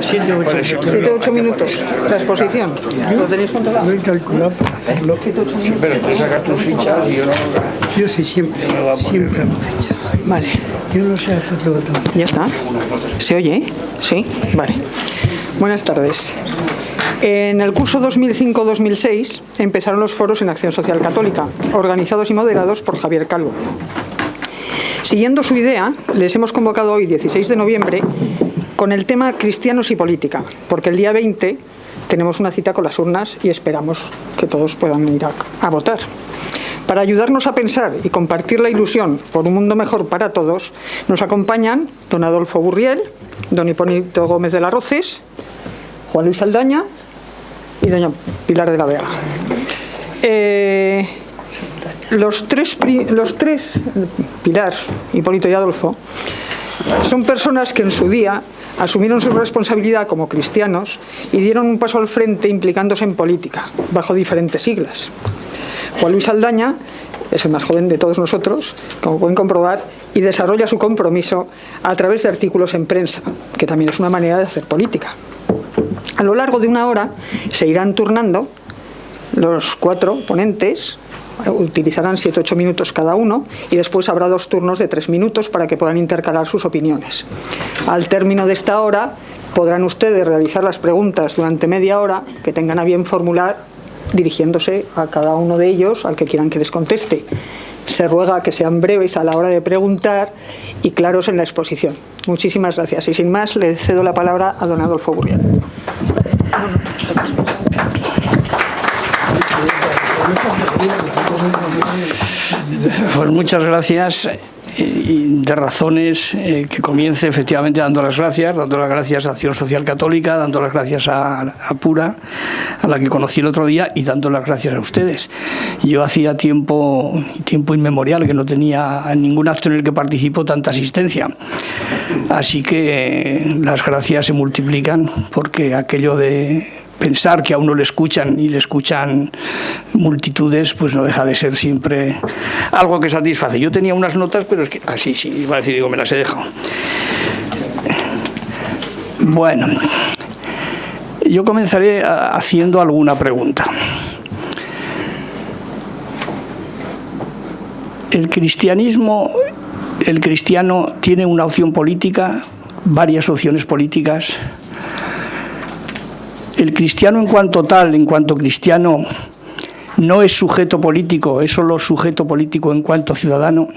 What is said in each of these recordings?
7 o 8 minutos. La exposición. ¿Lo tenéis controlado? Lo he calculado para hacerlo. Sí, pero tú sacas tus fichas y yo no. Yo sí, siempre hago fichas. Vale. Yo no sé hacerlo todo. Ya está. ¿Se oye? Sí. Vale. Buenas tardes. En el curso 2005-2006 empezaron los foros en Acción Social Católica, organizados y moderados por Javier Calvo. Siguiendo su idea, les hemos convocado hoy, 16 de noviembre, con el tema Cristianos y Política, porque el día 20 tenemos una cita con las urnas y esperamos que todos puedan ir a votar. Para ayudarnos a pensar y compartir la ilusión por un mundo mejor para todos, nos acompañan don Adolfo Burriel, don Hipólito Gómez de las Roces, Juan Luis Saldaña y doña Pilar de la Vega. Los tres, Pilar, Hipólito y Adolfo, son personas que en su día asumieron su responsabilidad como cristianos y dieron un paso al frente implicándose en política, bajo diferentes siglas. Juan Luis Saldaña es el más joven de todos nosotros, como pueden comprobar, y desarrolla su compromiso a través de artículos en prensa, que también es una manera de hacer política. A lo largo de una hora se irán turnando los 4 ponentes, utilizarán 7 o 8 minutos cada uno y después habrá 2 turnos de 3 minutos para que puedan intercalar sus opiniones. Al término de esta hora podrán ustedes realizar las preguntas durante media hora que tengan a bien formular dirigiéndose a cada uno de ellos, al que quieran que les conteste. Se ruega que sean breves a la hora de preguntar y claros en la exposición. Muchísimas gracias. Y sin más, le cedo la palabra a don Adolfo Burriel. Pues muchas gracias. De razones que comience efectivamente dando las gracias a Acción Social Católica, dando las gracias a Pura, a la que conocí el otro día, y dando las gracias a ustedes. Yo hacía tiempo inmemorial que no tenía en ningún acto en el que participo tanta asistencia. Así que las gracias se multiplican, porque aquello de pensar que a uno le escuchan y le escuchan multitudes, pues no deja de ser siempre algo que satisface. Yo tenía unas notas, pero es que así sí, iba a decir, digo, me las he dejado. Bueno, yo comenzaré haciendo alguna pregunta. El cristiano tiene una opción política, varias opciones políticas. El cristiano en cuanto cristiano, no es sujeto político, es solo sujeto político en cuanto ciudadano.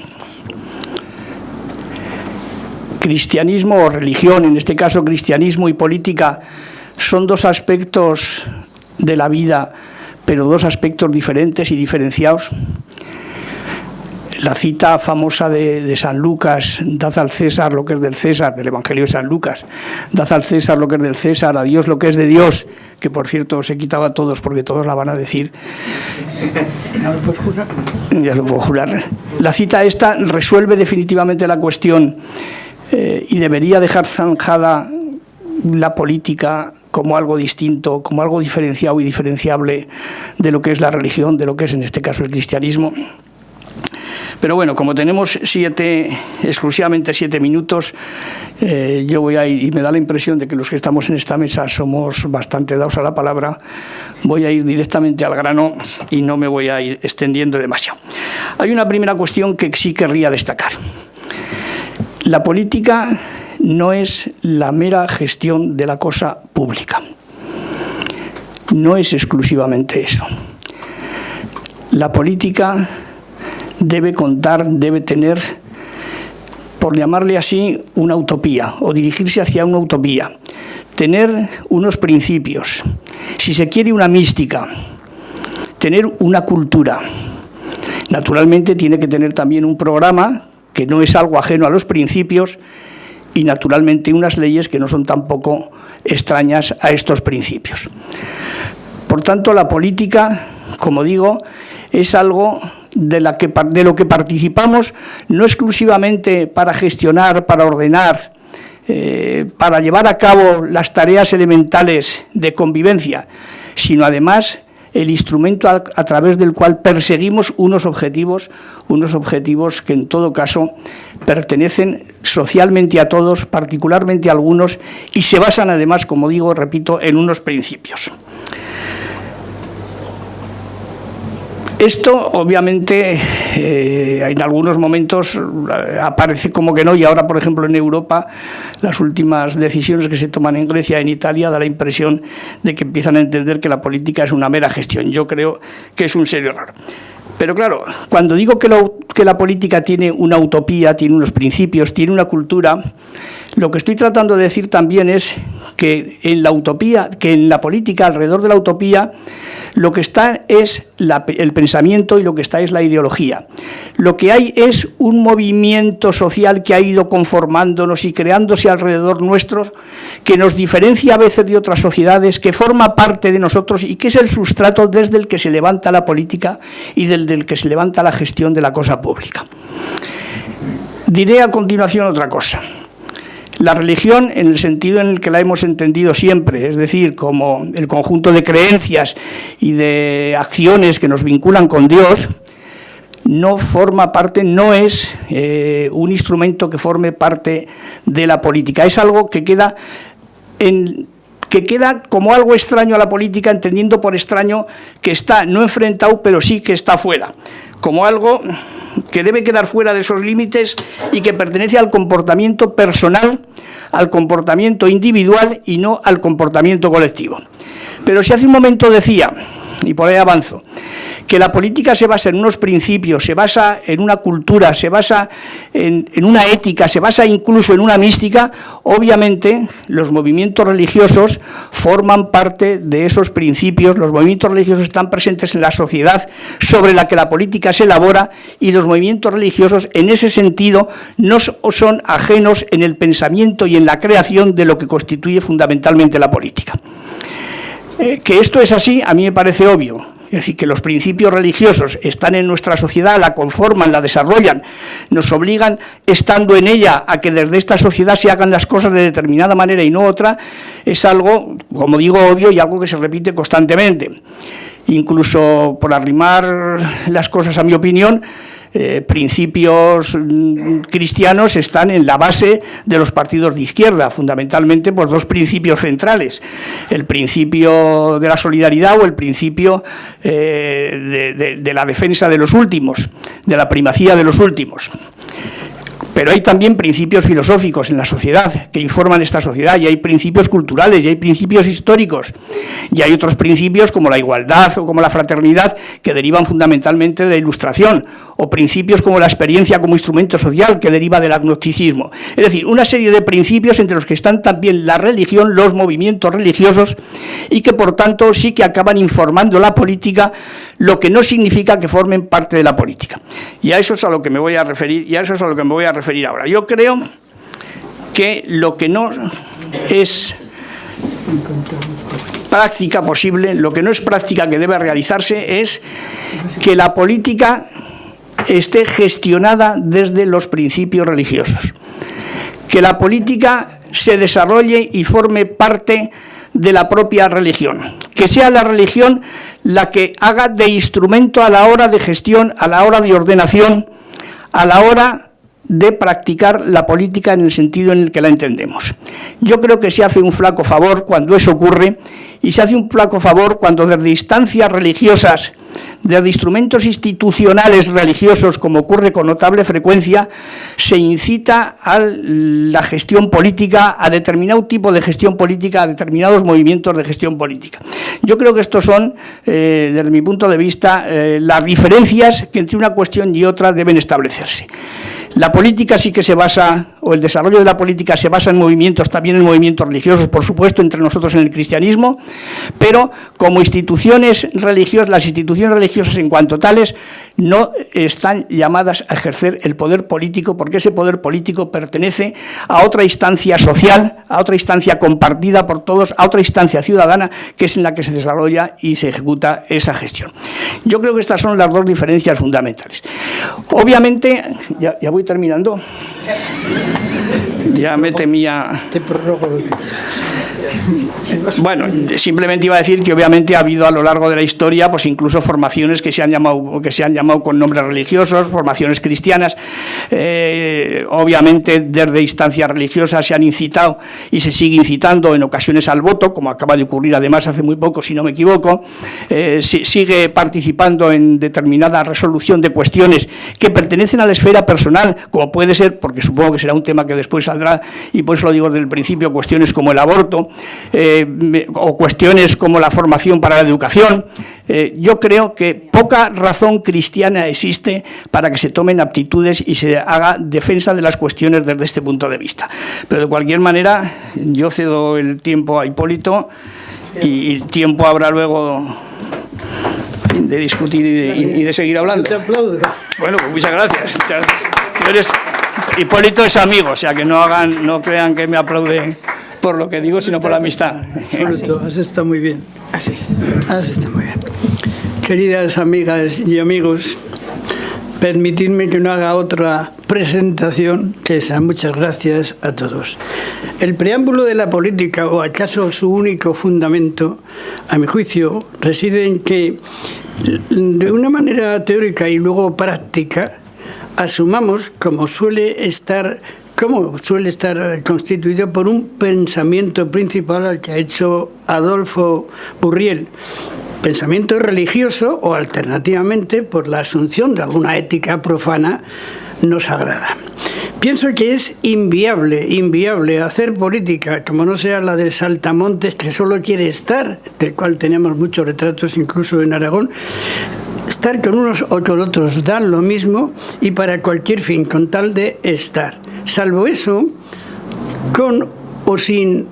Cristianismo o religión, en este caso cristianismo y política, son 2 aspectos de la vida, pero 2 aspectos diferentes y diferenciados. La cita famosa de San Lucas, dad al César lo que es del César, del Evangelio de San Lucas, dad al César lo que es del César, a Dios lo que es de Dios, que por cierto se quitaba a todos porque todos la van a decir. ¿No lo puedes jurar? Ya lo puedo jurar. La cita esta resuelve definitivamente la cuestión y debería dejar zanjada la política como algo distinto, como algo diferenciado y diferenciable de lo que es la religión, de lo que es en este caso el cristianismo. Pero bueno, como tenemos exclusivamente 7 minutos, yo voy a ir, y me da la impresión de que los que estamos en esta mesa somos bastante dados a la palabra, voy a ir directamente al grano y no me voy a ir extendiendo demasiado. Hay una primera cuestión que sí querría destacar. La política no es la mera gestión de la cosa pública. No es exclusivamente eso. La política debe tener, por llamarle así, una utopía, o dirigirse hacia una utopía, tener unos principios, si se quiere una mística, tener una cultura. Naturalmente tiene que tener también un programa, que no es algo ajeno a los principios, y naturalmente unas leyes que no son tampoco extrañas a estos principios. Por tanto, la política, como digo, es algo de lo que participamos, no exclusivamente para gestionar, para ordenar, para llevar a cabo las tareas elementales de convivencia, sino además el instrumento a través del cual perseguimos unos objetivos que en todo caso pertenecen socialmente a todos, particularmente a algunos, y se basan además, como digo, repito, en unos principios. Esto, obviamente, en algunos momentos aparece como que no, y ahora, por ejemplo, en Europa, las últimas decisiones que se toman en Grecia y en Italia da la impresión de que empiezan a entender que la política es una mera gestión. Yo creo que es un serio error. Pero claro, cuando digo que la política tiene una utopía, tiene unos principios, tiene una cultura, lo que estoy tratando de decir también es que en la utopía, que en la política, alrededor de la utopía, lo que está es el pensamiento y lo que está es la ideología. Lo que hay es un movimiento social que ha ido conformándonos y creándose alrededor nuestros, que nos diferencia a veces de otras sociedades, que forma parte de nosotros y que es el sustrato desde el que se levanta la política y desde el que se levanta la gestión de la cosa pública. Diré a continuación otra cosa. La religión, en el sentido en el que la hemos entendido siempre, es decir, como el conjunto de creencias y de acciones que nos vinculan con Dios, no forma parte, no es un instrumento que forme parte de la política. Es algo que queda como algo extraño a la política, entendiendo por extraño que está no enfrentado, pero sí que está fuera, como algo que debe quedar fuera de esos límites y que pertenece al comportamiento personal, al comportamiento individual y no al comportamiento colectivo. Pero si hace un momento decía, y por ahí avanzo, que la política se basa en unos principios, se basa en una cultura, se basa en una ética, se basa incluso en una mística, obviamente los movimientos religiosos forman parte de esos principios, los movimientos religiosos están presentes en la sociedad sobre la que la política se elabora y los movimientos religiosos en ese sentido no son ajenos en el pensamiento y en la creación de lo que constituye fundamentalmente la política. Que esto es así, a mí me parece obvio. Es decir, que los principios religiosos están en nuestra sociedad, la conforman, la desarrollan, nos obligan, estando en ella, a que desde esta sociedad se hagan las cosas de determinada manera y no otra, es algo, como digo, obvio y algo que se repite constantemente. Incluso, por arrimar las cosas a mi opinión, principios cristianos están en la base de los partidos de izquierda, fundamentalmente por dos principios centrales: el principio de la solidaridad o el principio de la defensa de los últimos, de la primacía de los últimos. Pero hay también principios filosóficos en la sociedad que informan esta sociedad, y hay principios culturales, y hay principios históricos, y hay otros principios como la igualdad o como la fraternidad que derivan fundamentalmente de la Ilustración, o principios como la experiencia como instrumento social que deriva del agnosticismo. Es decir, una serie de principios entre los que están también la religión, los movimientos religiosos, y que por tanto sí que acaban informando la política, lo que no significa que formen parte de la política. Y a eso es a lo que me voy a referir, ahora. Yo creo que lo que no es práctica posible, lo que no es práctica que debe realizarse, es que la política esté gestionada desde los principios religiosos, que la política se desarrolle y forme parte de la propia religión, que sea la religión la que haga de instrumento a la hora de gestión, a la hora de ordenación, a la hora de practicar la política en el sentido en el que la entendemos. Yo creo que se hace un flaco favor cuando eso ocurre, y se hace un flaco favor cuando desde instancias religiosas, desde instrumentos institucionales religiosos, como ocurre con notable frecuencia, se incita a la gestión política, a determinado tipo de gestión política, a determinados movimientos de gestión política. Yo creo que estos son, desde mi punto de vista, las diferencias que entre una cuestión y otra deben establecerse. La política sí que se basa, o el desarrollo de la política se basa en movimientos, también en movimientos religiosos, por supuesto, entre nosotros en el cristianismo, pero como instituciones religiosas, las instituciones religiosas en cuanto tales no están llamadas a ejercer el poder político, porque ese poder político pertenece a otra instancia social, a otra instancia compartida por todos, a otra instancia ciudadana, que es en la que se desarrolla y se ejecuta esa gestión. Yo creo que estas son las dos diferencias fundamentales. Obviamente, ya voy terminando. Ya me temía. Te prorrogo lo que quieras. Bueno, simplemente iba a decir que obviamente ha habido a lo largo de la historia pues incluso formaciones que se han llamado con nombres religiosos, formaciones cristianas. Obviamente desde instancias religiosas se han incitado y se sigue incitando en ocasiones al voto, como acaba de ocurrir además hace muy poco, si no me equivoco. Sigue participando en determinada resolución de cuestiones que pertenecen a la esfera personal, como puede ser, porque supongo que será un tema que después saldrá, y por eso lo digo desde el principio, cuestiones como el aborto, o cuestiones como la formación para la educación. Yo creo que poca razón cristiana existe para que se tomen aptitudes y se haga defensa de las cuestiones desde este punto de vista. Pero de cualquier manera, yo cedo el tiempo a Hipólito y tiempo habrá luego de discutir y de seguir hablando. Te aplaudo. Bueno, pues muchas gracias. Hipólito es amigo, o sea que no crean que me aplaude por lo que digo, sino por la amistad. Hipólito, has estado muy bien. Has estado muy bien. Queridas amigas y amigos, permitidme que no haga otra presentación que esa. Muchas gracias a todos. El preámbulo de la política, o acaso su único fundamento, a mi juicio, reside en que, de una manera teórica y luego práctica, asumamos como suele estar constituido por un pensamiento principal al que ha hecho Adolfo Burriel. Pensamiento religioso o, alternativamente, por la asunción de alguna ética profana no sagrada. Pienso que es inviable hacer política como no sea la del saltamontes que solo quiere estar, del cual tenemos muchos retratos incluso en Aragón. Estar con unos o con otros dan lo mismo y para cualquier fin, con tal de estar. Salvo eso, con o sin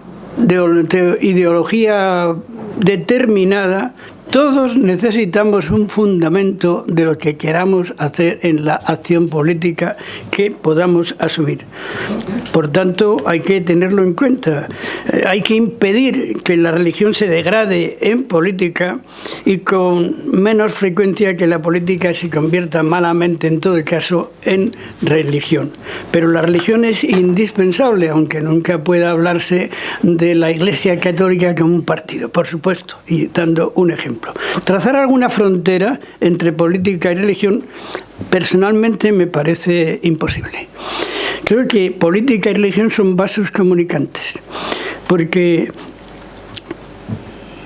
ideología determinada, todos necesitamos un fundamento de lo que queramos hacer en la acción política que podamos asumir. Por tanto, hay que tenerlo en cuenta. Hay que impedir que la religión se degrade en política y con menos frecuencia que la política se convierta malamente, en todo caso, en religión. Pero la religión es indispensable, aunque nunca pueda hablarse de la Iglesia Católica como un partido, por supuesto, y dando un ejemplo. Trazar alguna frontera entre política y religión, personalmente, me parece imposible. Creo que política y religión son vasos comunicantes, porque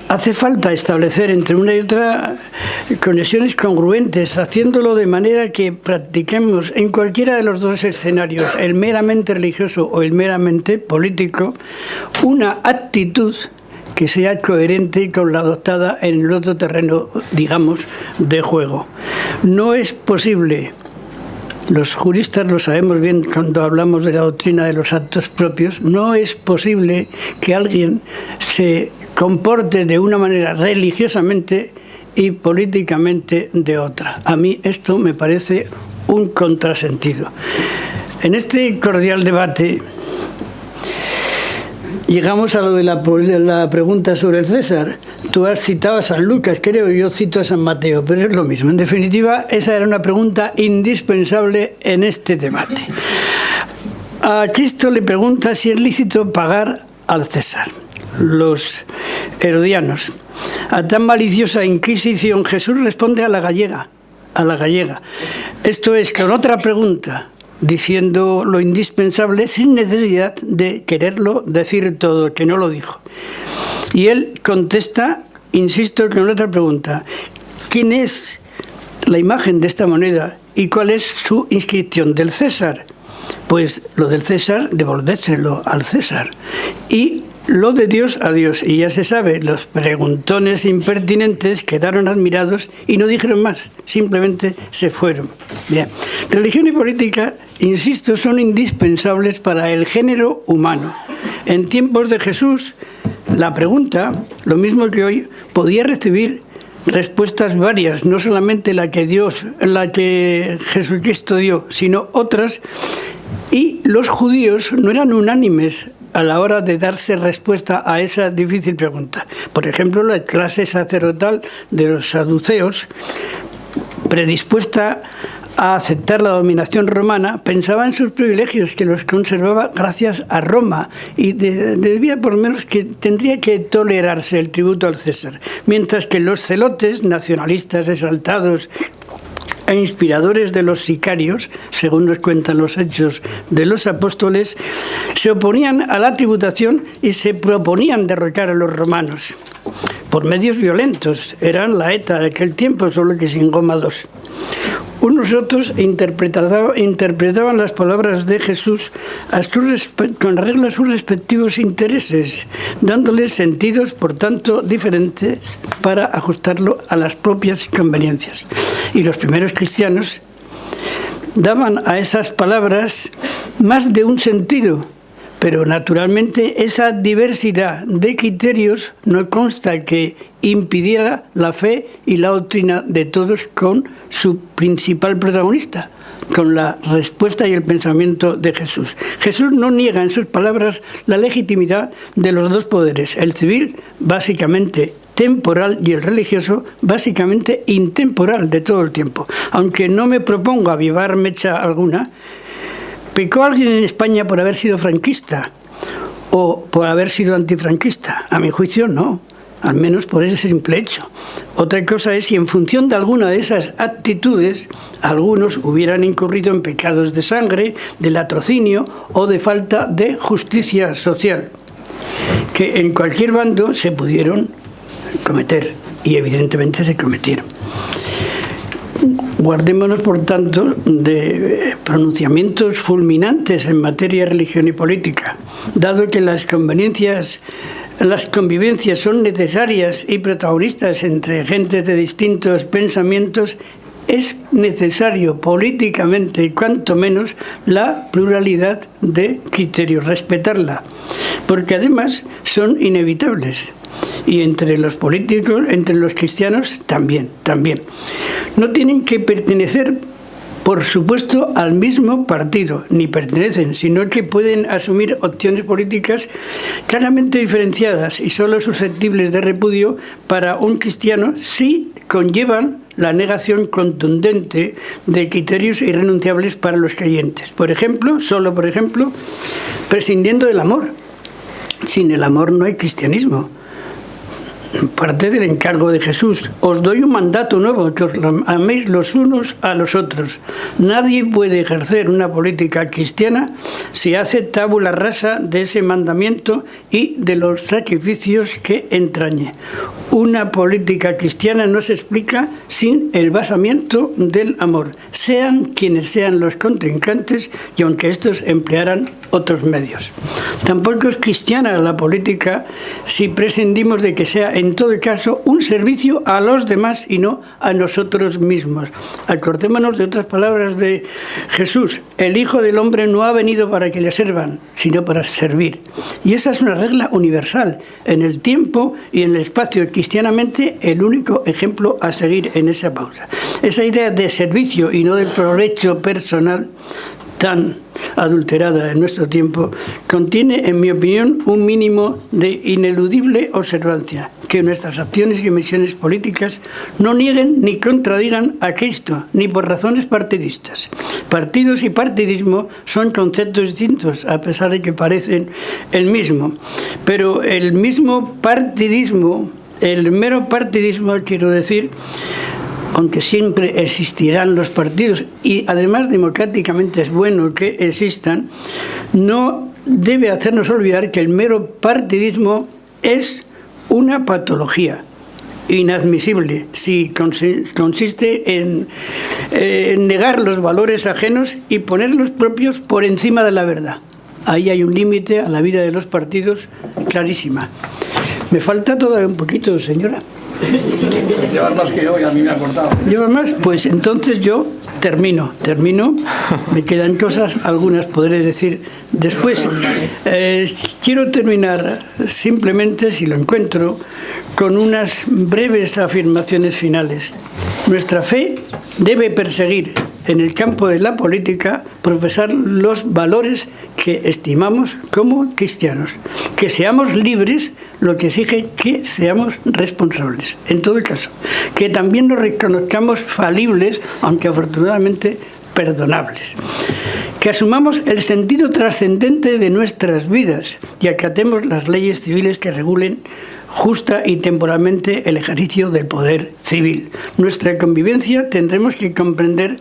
hace falta establecer entre una y otra conexiones congruentes, haciéndolo de manera que practiquemos en cualquiera de los dos escenarios, el meramente religioso o el meramente político, una actitud que sea coherente con la adoptada en el otro terreno, digamos, de juego. No es posible, los juristas lo sabemos bien cuando hablamos de la doctrina de los actos propios, no es posible que alguien se comporte de una manera religiosamente y políticamente de otra. A mí esto me parece un contrasentido. En este cordial debate llegamos a lo de la pregunta sobre el César. Tú has citado a San Lucas, creo, yo cito a San Mateo, pero es lo mismo. En definitiva, esa era una pregunta indispensable en este debate. A Cristo le pregunta si es lícito pagar al César. Los herodianos. A tan maliciosa inquisición, Jesús responde a la gallega. Esto es, con otra pregunta, diciendo lo indispensable sin necesidad de quererlo decir todo, que no lo dijo. Y él contesta, insisto, con otra pregunta: ¿quién es la imagen de esta moneda y cuál es su inscripción? Del César. Pues lo del César, devolvérselo al César. Y lo de Dios a Dios. Y ya se sabe, los preguntones impertinentes quedaron admirados y no dijeron más, simplemente se fueron. Bien. Religión y política, insisto, son indispensables para el género humano. En tiempos de Jesús, la pregunta, lo mismo que hoy, podía recibir respuestas varias, no solamente la que Jesucristo dio, sino otras, y los judíos no eran unánimes a la hora de darse respuesta a esa difícil pregunta. Por ejemplo, la clase sacerdotal de los saduceos, predispuesta a aceptar la dominación romana, pensaba en sus privilegios, que los conservaba gracias a Roma, y debía, por lo menos, que tendría que tolerarse el tributo al César, mientras que los celotes, nacionalistas exaltados e inspiradores de los sicarios, según nos cuentan los Hechos de los Apóstoles, se oponían a la tributación y se proponían derrocar a los romanos por medios violentos. Eran la ETA de aquel tiempo, solo que sin goma 2. Unos otros interpretaban las palabras de Jesús con arreglo a sus respectivos intereses, dándoles sentidos, por tanto, diferentes para ajustarlo a las propias conveniencias. Y los primeros cristianos daban a esas palabras más de un sentido, pero naturalmente esa diversidad de criterios no consta que impidiera la fe y la doctrina de todos con su principal protagonista, con la respuesta y el pensamiento de Jesús. Jesús no niega en sus palabras la legitimidad de los dos poderes, el civil, básicamente temporal, y el religioso, básicamente intemporal de todo el tiempo. Aunque no me propongo avivar mecha alguna, ¿pecó alguien en España por haber sido franquista o por haber sido antifranquista? A mi juicio, no, al menos por ese simple hecho. Otra cosa es si en función de alguna de esas actitudes algunos hubieran incurrido en pecados de sangre, de latrocinio o de falta de justicia social, que en cualquier bando se pudieron cometer, y evidentemente se cometieron. Guardémonos, por tanto, de pronunciamientos fulminantes en materia de religión y política, dado que las convivencias son necesarias y protagonistas entre gentes de distintos pensamientos. Es necesario políticamente, y cuanto menos, la pluralidad de criterios, respetarla, porque además son inevitables. Y entre los políticos, entre los cristianos, también. No tienen que pertenecer, por supuesto, al mismo partido, ni pertenecen, sino que pueden asumir opciones políticas claramente diferenciadas y solo susceptibles de repudio para un cristiano si conllevan la negación contundente de criterios irrenunciables para los creyentes. Por ejemplo, prescindiendo del amor. Sin el amor no hay cristianismo. Parte del encargo de Jesús: os doy un mandato nuevo, que os améis los unos a los otros. Nadie puede ejercer una política cristiana si hace tabula rasa de ese mandamiento y de los sacrificios que entrañe. Una política cristiana no se explica sin el basamiento del amor, sean quienes sean los contrincantes y aunque estos emplearan otros medios. Tampoco es cristiana la política si prescindimos de que sea en todo caso un servicio a los demás y no a nosotros mismos. Acordémonos de otras palabras de Jesús: el Hijo del Hombre no ha venido para que le sirvan, sino para servir. Y esa es una regla universal en el tiempo y en el espacio, cristianamente el único ejemplo a seguir en esa pausa. Esa idea de servicio y no de provecho personal, tan adulterada en nuestro tiempo, contiene, en mi opinión, un mínimo de ineludible observancia: que nuestras acciones y omisiones políticas no nieguen ni contradigan a Cristo, ni por razones partidistas. Partidos y partidismo son conceptos distintos, a pesar de que parecen el mismo. Pero el mismo partidismo, el mero partidismo, quiero decir, aunque siempre existirán los partidos, y además democráticamente es bueno que existan, no debe hacernos olvidar que el mero partidismo es una patología inadmisible si consiste en negar los valores ajenos y poner los propios por encima de la verdad. Ahí hay un límite a la vida de los partidos clarísima. Me falta todavía un poquito, señora. Llevas más que yo y a mí me ha cortado. ¿Llevas más? Pues entonces yo termino. Me quedan cosas, algunas podré decir después. Quiero terminar simplemente, si lo encuentro, con unas breves afirmaciones finales. Nuestra fe debe perseguir en el campo de la política, profesar los valores que estimamos como cristianos. Que seamos libres, lo que exige que seamos responsables. En todo caso, que también nos reconozcamos falibles, aunque afortunadamente perdonables. Que asumamos el sentido trascendente de nuestras vidas y acatemos las leyes civiles que regulen justa y temporalmente el ejercicio del poder civil. Nuestra convivencia tendremos que comprender,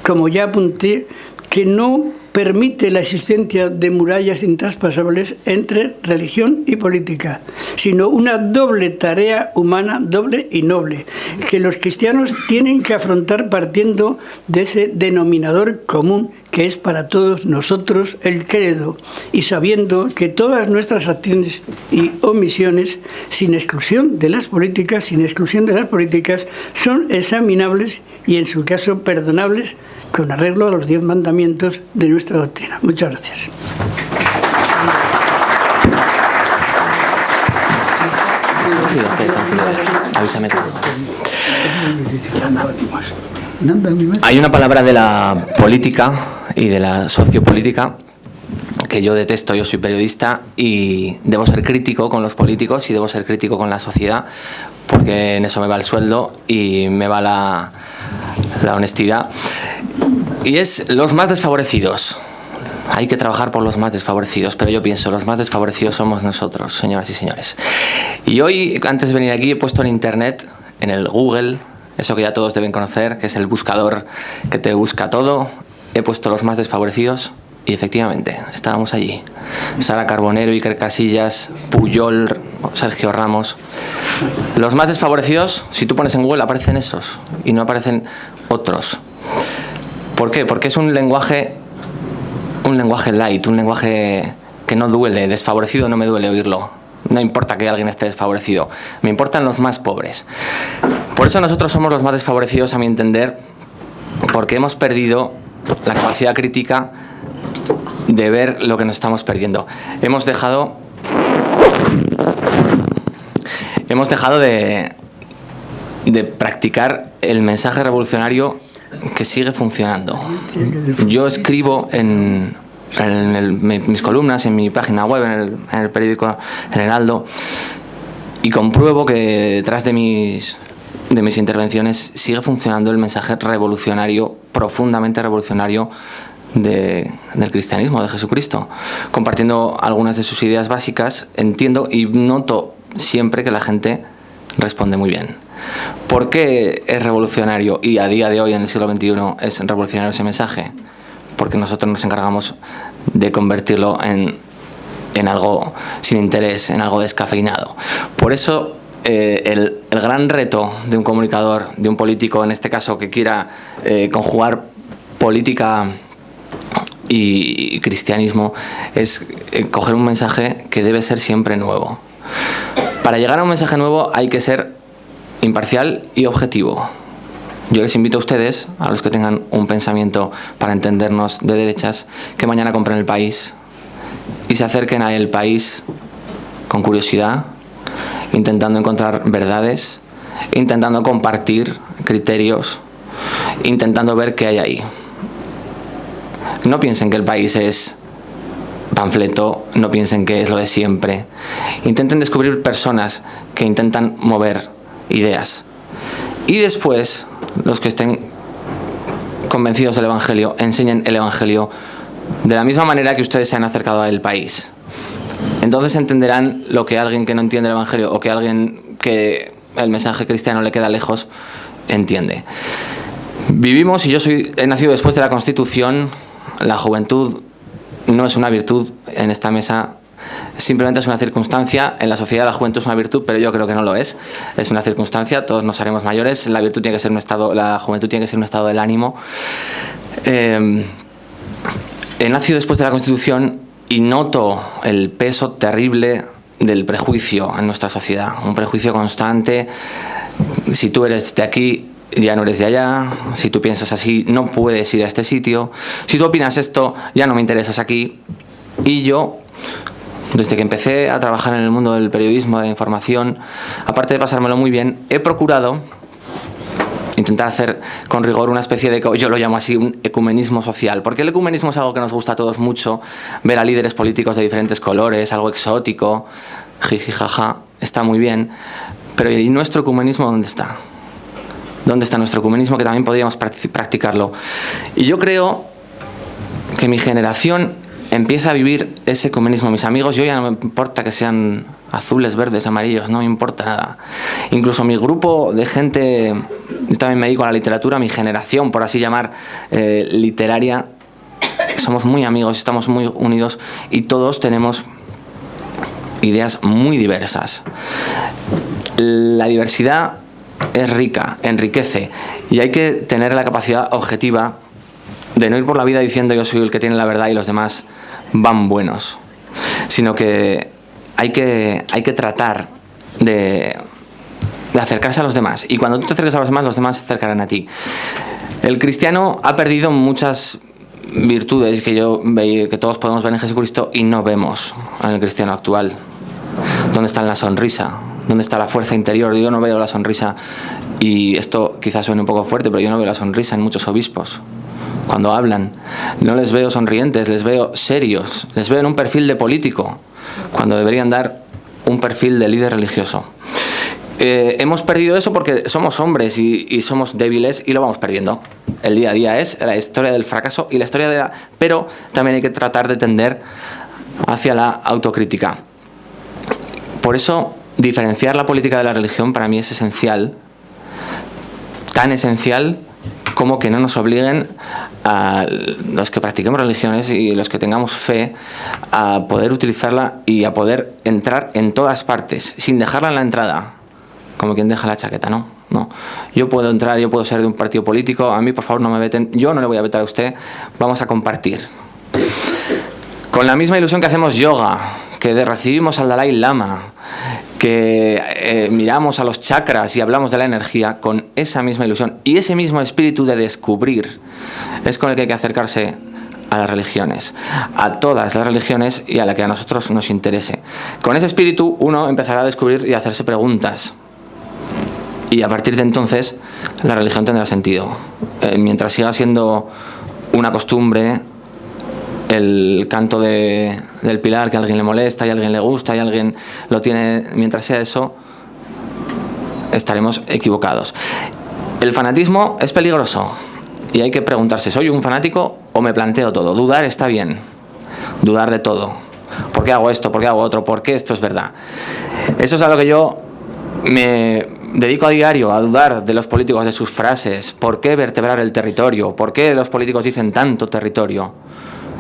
como ya apunté, que no permite la existencia de murallas intraspasables entre religión y política, sino una doble tarea humana, doble y noble, que los cristianos tienen que afrontar partiendo de ese denominador común que es para todos nosotros el credo, y sabiendo que todas nuestras acciones y omisiones, sin exclusión de las políticas, son examinables y en su caso perdonables con arreglo a los 10 mandamientos de nuestra doctrina. Muchas gracias. Avísame. Hay una palabra de la política y de la sociopolítica que yo detesto. Yo soy periodista y debo ser crítico con los políticos y debo ser crítico con la sociedad, porque en eso me va el sueldo y me va la honestidad. Y es los más desfavorecidos. Hay que trabajar por los más desfavorecidos, pero yo pienso, los más desfavorecidos somos nosotros, señoras y señores. Y hoy, antes de venir aquí, he puesto en internet, en el Google, eso que ya todos deben conocer, que es el buscador que te busca todo, he puesto los más desfavorecidos y efectivamente, estábamos allí. Sara Carbonero, Iker Casillas, Puyol, Sergio Ramos. Los más desfavorecidos, si tú pones en Google, aparecen esos y no aparecen otros. ¿Por qué? Porque es un lenguaje light, un lenguaje que no duele. Desfavorecido no me duele oírlo. No importa que alguien esté desfavorecido, me importan los más pobres. Por eso nosotros somos los más desfavorecidos, a mi entender, porque hemos perdido la capacidad crítica de ver lo que nos estamos perdiendo. Hemos dejado de practicar el mensaje revolucionario que sigue funcionando. Yo escribo en mis columnas, en mi página web, en el periódico, en el Heraldo, y compruebo que detrás de mis intervenciones sigue funcionando el mensaje revolucionario, profundamente revolucionario del cristianismo, de Jesucristo. Compartiendo algunas de sus ideas básicas, entiendo y noto siempre que la gente responde muy bien. ¿Por qué es revolucionario y a día de hoy, en el siglo XXI, es revolucionario ese mensaje? Porque nosotros nos encargamos de convertirlo en algo sin interés, en algo descafeinado. Por eso el gran reto de un comunicador, de un político, en este caso, que quiera conjugar política y cristianismo, es coger un mensaje que debe ser siempre nuevo. Para llegar a un mensaje nuevo hay que ser imparcial y objetivo. Yo les invito a ustedes, a los que tengan un pensamiento para entendernos de derechas, que mañana compren El País y se acerquen a El País con curiosidad, intentando encontrar verdades, intentando compartir criterios, intentando ver qué hay ahí. No piensen que El País es panfleto, no piensen que es lo de siempre. Intenten descubrir personas que intentan mover ideas. Y después, los que estén convencidos del Evangelio, enseñen el Evangelio de la misma manera que ustedes se han acercado al País. Entonces entenderán lo que alguien que no entiende el Evangelio o que alguien que el mensaje cristiano le queda lejos entiende. Vivimos, y he nacido después de la Constitución. La juventud no es una virtud en esta mesa, simplemente es una circunstancia. En la sociedad la juventud es una virtud, pero yo creo que no lo es. Es una circunstancia, todos nos haremos mayores. La juventud tiene que ser un estado del ánimo. He nacido después de la Constitución y noto el peso terrible del prejuicio en nuestra sociedad. Un prejuicio constante. Si tú eres de aquí, ya no eres de allá. Si tú piensas así, no puedes ir a este sitio. Si tú opinas esto, ya no me interesas aquí. Y yo, desde que empecé a trabajar en el mundo del periodismo, de la información, aparte de pasármelo muy bien, he procurado intentar hacer con rigor una especie de, yo lo llamo así, un ecumenismo social, porque el ecumenismo es algo que nos gusta a todos mucho, ver a líderes políticos de diferentes colores, algo exótico, jiji, jaja, está muy bien, pero ¿y nuestro ecumenismo dónde está? ¿Dónde está nuestro ecumenismo, que también podríamos practicarlo? Y yo creo que mi generación empieza a vivir ese ecumenismo. Mis amigos, yo ya no me importa que sean azules, verdes, amarillos, no me importa nada. Incluso mi grupo de gente, yo también me dedico a la literatura, mi generación, por así llamar, literaria, somos muy amigos, estamos muy unidos y todos tenemos ideas muy diversas. La diversidad es rica, enriquece, y hay que tener la capacidad objetiva de no ir por la vida diciendo yo soy el que tiene la verdad y los demás van buenos, sino que hay que tratar de acercarse a los demás, y cuando tú te acercas a los demás se acercarán a ti. El cristiano ha perdido muchas virtudes que todos podemos ver en Jesucristo y no vemos en el cristiano actual. ¿Dónde está la sonrisa? ¿Dónde está la fuerza interior? Yo no veo la sonrisa, y esto quizás suene un poco fuerte, pero yo no veo la sonrisa en muchos obispos. Cuando hablan, no les veo sonrientes, les veo serios, les veo en un perfil de político, cuando deberían dar un perfil de líder religioso. Hemos perdido eso porque somos hombres y somos débiles y lo vamos perdiendo. El día a día es la historia del fracaso y la historia de pero también hay que tratar de tender hacia la autocrítica. Por eso, diferenciar la política de la religión para mí es esencial, tan esencial como que no nos obliguen a los que practiquemos religiones y los que tengamos fe a poder utilizarla y a poder entrar en todas partes, sin dejarla en la entrada, como quien deja la chaqueta, ¿no? No. Yo puedo entrar, yo puedo ser de un partido político, a mí por favor no me veten, yo no le voy a vetar a usted, vamos a compartir. Con la misma ilusión que hacemos yoga, que recibimos al Dalai Lama, que miramos a los chakras y hablamos de la energía, con esa misma ilusión y ese mismo espíritu de descubrir es con el que hay que acercarse a las religiones, a todas las religiones y a la que a nosotros nos interese. Con ese espíritu uno empezará a descubrir y a hacerse preguntas, y a partir de entonces la religión tendrá sentido. Mientras siga siendo una costumbre, el canto del Pilar, que a alguien le molesta y a alguien le gusta y a alguien lo tiene, mientras sea eso, estaremos equivocados. El fanatismo es peligroso y hay que preguntarse, ¿soy un fanático o me planteo todo? Dudar está bien, dudar de todo. ¿Por qué hago esto? ¿Por qué hago otro? ¿Por qué esto es verdad? Eso es a lo que yo me dedico a diario, a dudar de los políticos, de sus frases. ¿Por qué vertebrar el territorio? ¿Por qué los políticos dicen tanto territorio?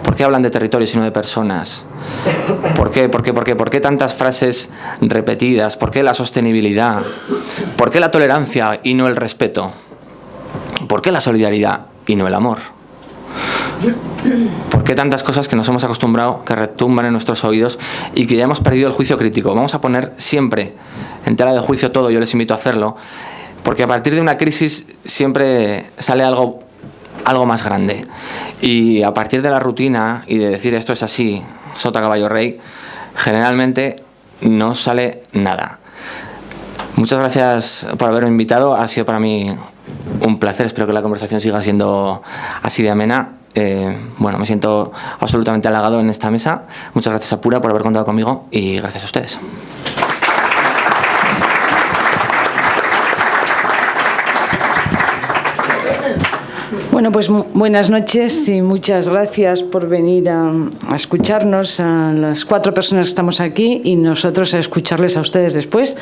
¿Por qué hablan de territorio y no de personas? ¿Por qué? ¿Por qué? ¿Por qué? ¿Por qué tantas frases repetidas? ¿Por qué la sostenibilidad? ¿Por qué la tolerancia y no el respeto? ¿Por qué la solidaridad y no el amor? ¿Por qué tantas cosas que nos hemos acostumbrado, que retumban en nuestros oídos y que ya hemos perdido el juicio crítico? Vamos a poner siempre en tela de juicio todo, yo les invito a hacerlo, porque a partir de una crisis siempre sale algo más grande. Y a partir de la rutina y de decir esto es así, sota caballo rey, generalmente no sale nada. Muchas gracias por haberme invitado, ha sido para mí un placer, espero que la conversación siga siendo así de amena. Bueno, me siento absolutamente halagado en esta mesa. Muchas gracias a Pura por haber contado conmigo y gracias a ustedes. Bueno, pues buenas noches y muchas gracias por venir a escucharnos, a las 4 personas que estamos aquí y nosotros a escucharles a ustedes después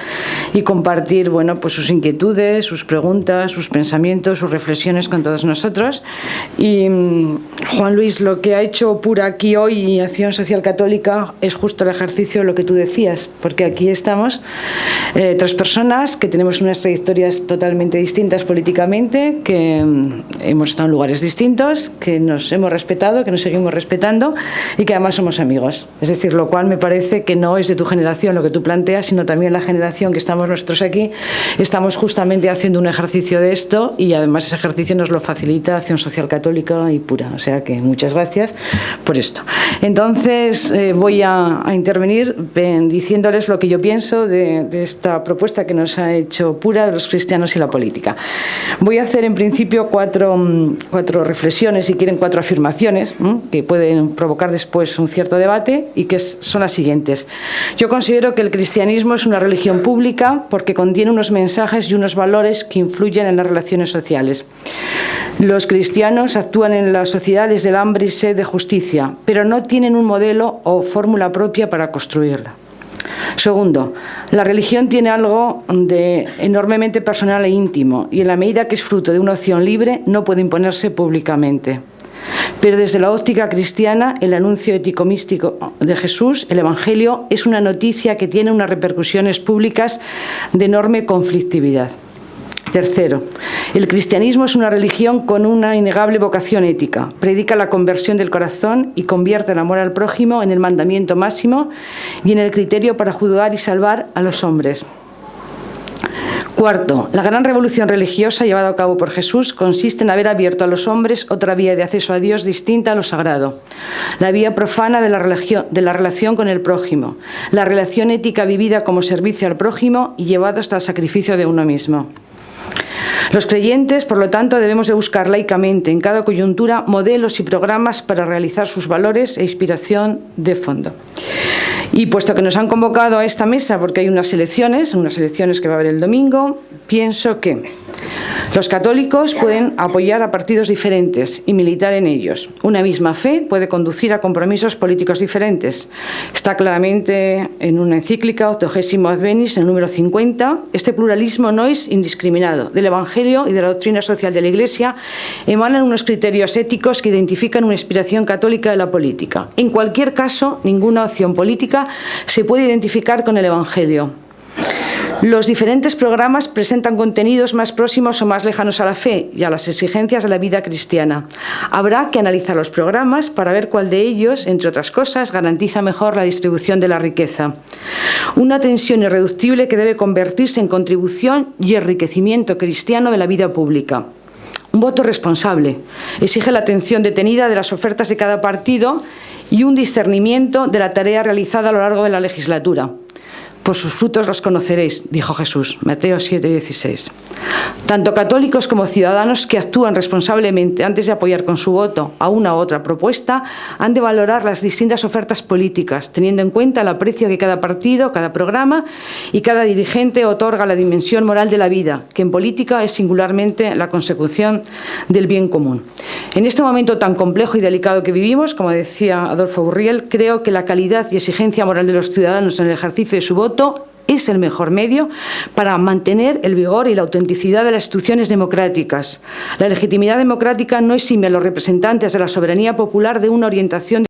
y compartir, bueno, pues sus inquietudes, sus preguntas, sus pensamientos, sus reflexiones con todos nosotros. Y Juan Luis, lo que ha hecho Pura aquí hoy y Acción Social Católica es justo el ejercicio de lo que tú decías, porque aquí estamos 3 personas que tenemos unas trayectorias totalmente distintas políticamente, que hemos estado estado en lugares distintos, que nos hemos respetado, que nos seguimos respetando y que además somos amigos. Es decir, lo cual me parece que no es de tu generación lo que tú planteas, sino también la generación que estamos nosotros aquí, estamos justamente haciendo un ejercicio de esto y además ese ejercicio nos lo facilita Acción Social Católica y Pura. O sea que muchas gracias por esto. Entonces voy a intervenir diciéndoles lo que yo pienso de esta propuesta que nos ha hecho Pura de los cristianos y la política. Voy a hacer en principio cuatro reflexiones, si quieren cuatro afirmaciones, que pueden provocar después un cierto debate y que son las siguientes. Yo considero que el cristianismo es una religión pública porque contiene unos mensajes y unos valores que influyen en las relaciones sociales. Los cristianos actúan en la sociedad desde el hambre y sed de justicia, pero no tienen un modelo o fórmula propia para construirla. Segundo, la religión tiene algo de enormemente personal e íntimo y en la medida que es fruto de una opción libre no puede imponerse públicamente. Pero desde la óptica cristiana, el anuncio ético-místico de Jesús, el Evangelio, es una noticia que tiene unas repercusiones públicas de enorme conflictividad. Tercero, el cristianismo es una religión con una innegable vocación ética. Predica la conversión del corazón y convierte el amor al prójimo en el mandamiento máximo y en el criterio para juzgar y salvar a los hombres. Cuarto, la gran revolución religiosa llevada a cabo por Jesús consiste en haber abierto a los hombres otra vía de acceso a Dios distinta a lo sagrado, la vía profana de la relación con el prójimo, la relación ética vivida como servicio al prójimo y llevado hasta el sacrificio de uno mismo. Los creyentes, por lo tanto, debemos de buscar laicamente en cada coyuntura modelos y programas para realizar sus valores e inspiración de fondo. Y puesto que nos han convocado a esta mesa porque hay unas elecciones que va a haber el domingo, pienso que los católicos pueden apoyar a partidos diferentes y militar en ellos. Una misma fe puede conducir a compromisos políticos diferentes. Está claramente en una encíclica, Octogésimo Advenis, el número 50. Este pluralismo no es indiscriminado. Del Evangelio y de la doctrina social de la Iglesia emanan unos criterios éticos que identifican una inspiración católica de la política. En cualquier caso, ninguna opción política se puede identificar con el Evangelio. Los diferentes programas presentan contenidos más próximos o más lejanos a la fe y a las exigencias de la vida cristiana. Habrá que analizar los programas para ver cuál de ellos, entre otras cosas, garantiza mejor la distribución de la riqueza. Una tensión irreductible que debe convertirse en contribución y enriquecimiento cristiano de la vida pública. Un voto responsable exige la atención detenida de las ofertas de cada partido y un discernimiento de la tarea realizada a lo largo de la legislatura. Por sus frutos los conoceréis, dijo Jesús, Mateo 7:16. Tanto católicos como ciudadanos que actúan responsablemente antes de apoyar con su voto a una u otra propuesta han de valorar las distintas ofertas políticas, teniendo en cuenta el aprecio que cada partido, cada programa y cada dirigente otorga a la dimensión moral de la vida, que en política es singularmente la consecución del bien común. En este momento tan complejo y delicado que vivimos, como decía Adolfo Gurriel, creo que la calidad y exigencia moral de los ciudadanos en el ejercicio de su voto es el mejor medio para mantener el vigor y la autenticidad de las instituciones democráticas. La legitimidad democrática no exime a los representantes de la soberanía popular de una orientación